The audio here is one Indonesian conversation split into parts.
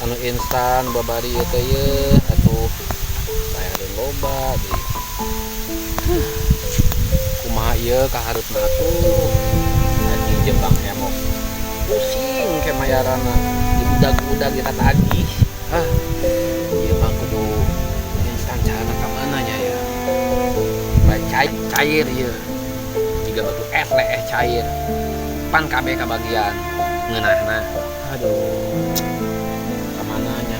anu instan babari ieu teh ye atuh bayareun loba deui. Kumaha ieu kaharupna atuh anjing jembang emok pusing ke mayarana dibudag-budag kita tagih. Ieu mah kudu instan carana ka mana nya ya. Bae cair ieu jiga batu es leeh cair pan kabeh kabagian ngeunahna. Aduh kamananya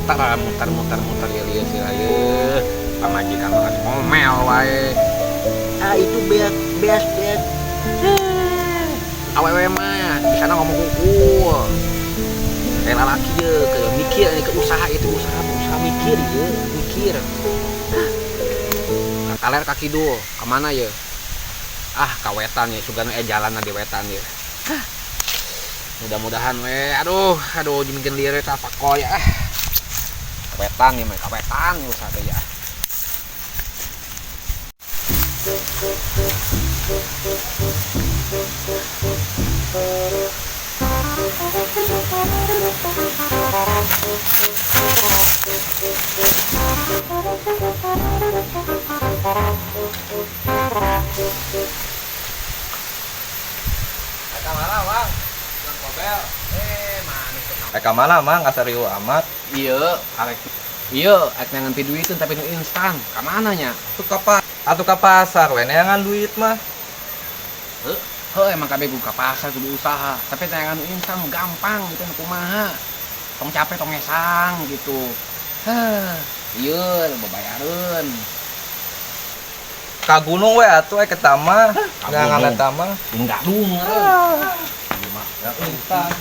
mutar ya sih ayeuna pamajikan mah ngomel wae. Itu beas awewe mah di sana ngomong hukul kayak lalaki ye ke mikir nih ke usaha mikir ye mikir kaler kaki dul kemana ye kawetan ya sugana jalan di wetan ya. Mudah-mudahan we aduh dibikin lirik apa kok ya kawetan nih kawetan ya usaha ya. Kamana mang kasariu amat. Iya arek nganti duitun tapi nu instan ka mana nya Atuh ka pasar we neangan duit mah. Emang kabeh buka pasar kudu usaha tapi neangan nu instan gampang gitu kumaha tong capek tong ngesang gitu. Ieu babayareun Ka gunung we atuh ke tama neangan eta mah enggak dung ya instan.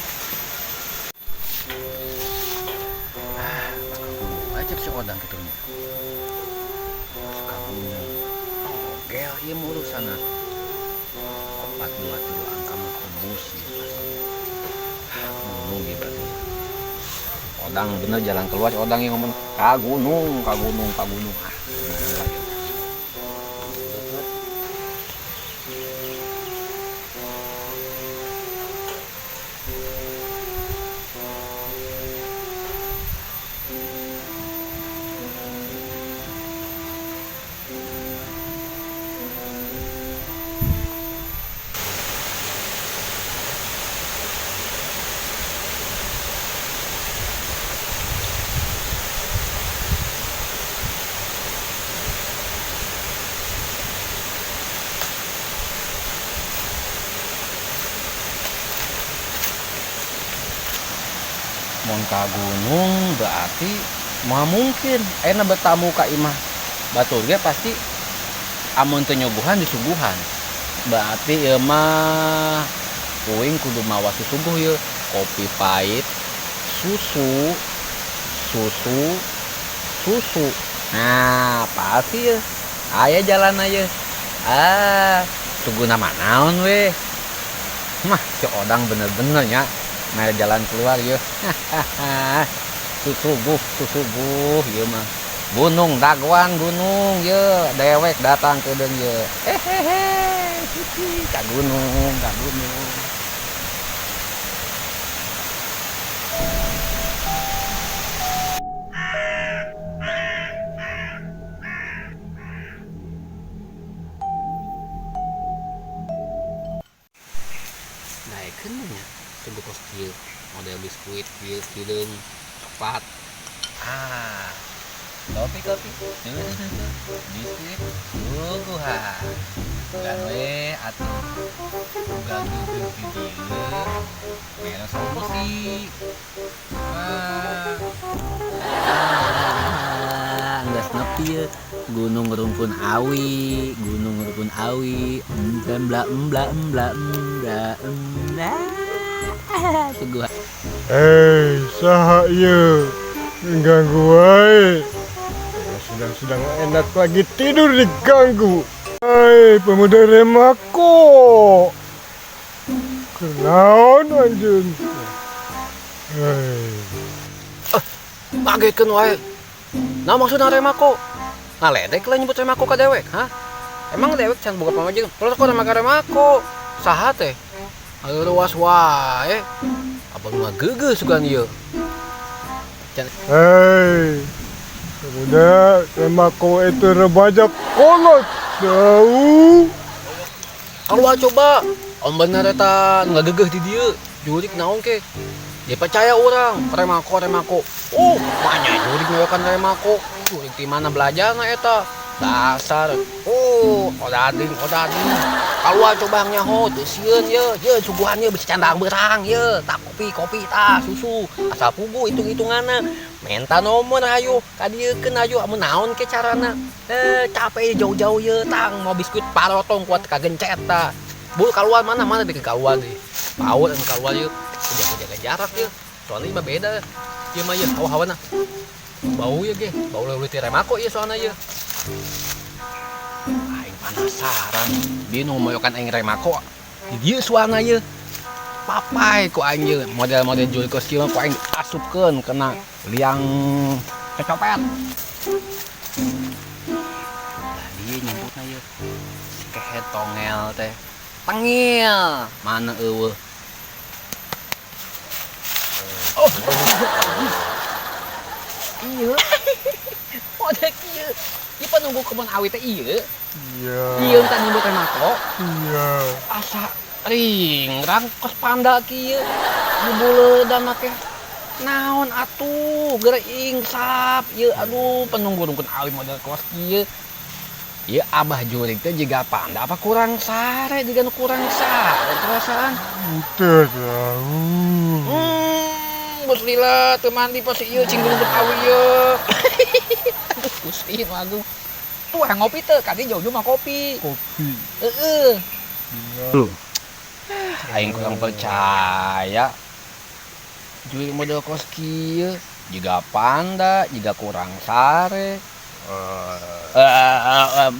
Ajak si odang gitu nya. Kabung. Gel ieu mah urusana. 423 angka mah tembus ya pasti. Gunung ieu berarti. Odang bener jalan keluar odang yang ngomong ka gunung. Mun ka gunung berarti mah mungkin ayeuna bertamu ka imah batur ge pasti amun teu nyuguhan disuguhan. Berarti ieu mah puing kudu mawa susuguh ieu kopi pahit, susu. Nah, pasti ieu. Aya jalan aya. Suguna mah naon we. Mah si odang bener-bener nya. Nah jalan keluar ya. Susuguh ya mah. Gunung daguan gunung ya dewek datang ke deung ya. Ka gunung. Naikeun nya tunggu kos kieu model biskuit kieu kileung coklat. Kopi biskuit suguhan gan we atuh ganggu di dieu mere solusi. Geus nepi ye gunung rumpun awi embla suguhan. Saha ieu? Ganggu wae. Sedang enak lagi tidur diganggu. Pemuda Remako. Kenaon anjeun? Ngagekeun wae. Nah maksudna Remako? Ngaledek lah nyebut Remako ka dewek, Emang dewek can boga pamajikan? Kalau kok nama Remako, saha teh? Ayo luas wae. abang mah geus sugan ieu. Hei, udah temako itu remaja kolot tahu. Kalau coba, om bener eta nggak gegeh di dia, jurik naon ke? Dia percaya orang, remako. Oh, banyak jurik ngeyokan remako. Jurik di mana belajar na eta? Dasar. Oh, odading. Kalau coba nyaho, tuh sieun ye suguhannya bisa candang berang ye. Tak kopi tak susu. Asal pugu hitung-hitunganna. Menta nomor ayo, kadiekeun ayo amun naon ke carana. Capek jauh-jauh ye tang mau biskuit parotong kuat kagencet ta. Bu keluar mana di keluar di. Paut anu keluar ye. Jaga jarak ye. Soalnya mah beda. Ieu mah ye hawa-hawana. Bau ye ge, bau leuwih ti remako ye soalna ye. Aing penasaran, dia nu moyokan aing remako. Di dieu suana ye. Papai ku aing ye, model-model Juli Koski mah ku aing asupkeun kena liang kecopet. Dia nyebutna ye. Kehe tongel teh. Tengil, mana eueuh. Oh. Iya. Model kieu. Ieu penunggu kebun awit teh ieu. Iya. Ieu teh nyebut remako. Iya. Asa ringrang kos panda kieu. Dibuleudan make naon atuh geura ingsap ieu aduh penunggu rungkun awi model kos kieu. Ieu abah jurik teh jiga panda apa kurang sare jiga nu kurang sare perasaan. Teu tahu. Bos lila teu mandi pas ieu cing rungkun awi ieu. Aduh Gusti nu agung. Tuh ngopi teh kadi jauh-jauh mah kopi. Kopi. Heeh. Tuh. Aing kurang percaya. Jual model kos kieu jiga panda, jiga kurang sare.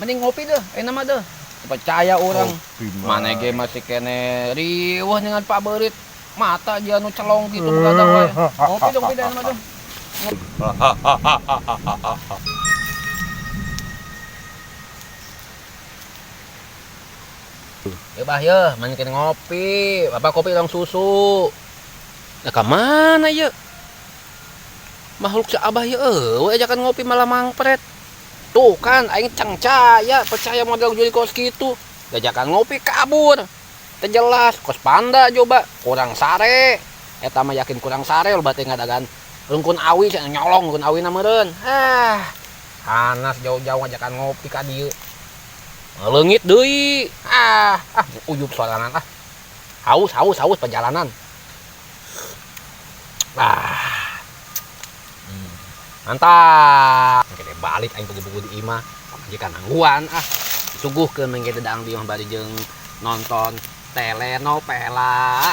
Mending ngopi deh, enak mah deh. Percaya orang. Mana ge masih kene riweuh dengan Pak Berit. Mata dia anu celong gitu begadang we. Ngopi dong enak mah deh. Ya bah ya, main kene ngopi. Bapak kopi orang susu. Nah kemana ya? Makhluk si abah ya ajakan ngopi malah mangpret. Tuh kan, aing cangcaya percaya model Juli Koski itu. Gajakan ngopi kabur. Terjelas, kos panda coba kurang sare. Eta mah yakin kurang sare lo berarti ngadagan rungkun awi cenah nyolong rungkun awi na meureun. Panas jauh-jauh ngajakan ngopi ka dieu. Leungit deui. Uyup sorangan ah. Haus perjalanan. Mantap. Kita balik aing buku-buku di imah. Pamajikan angguan disuguhkeun mengke dedang di imah bari jeung nonton telenovela.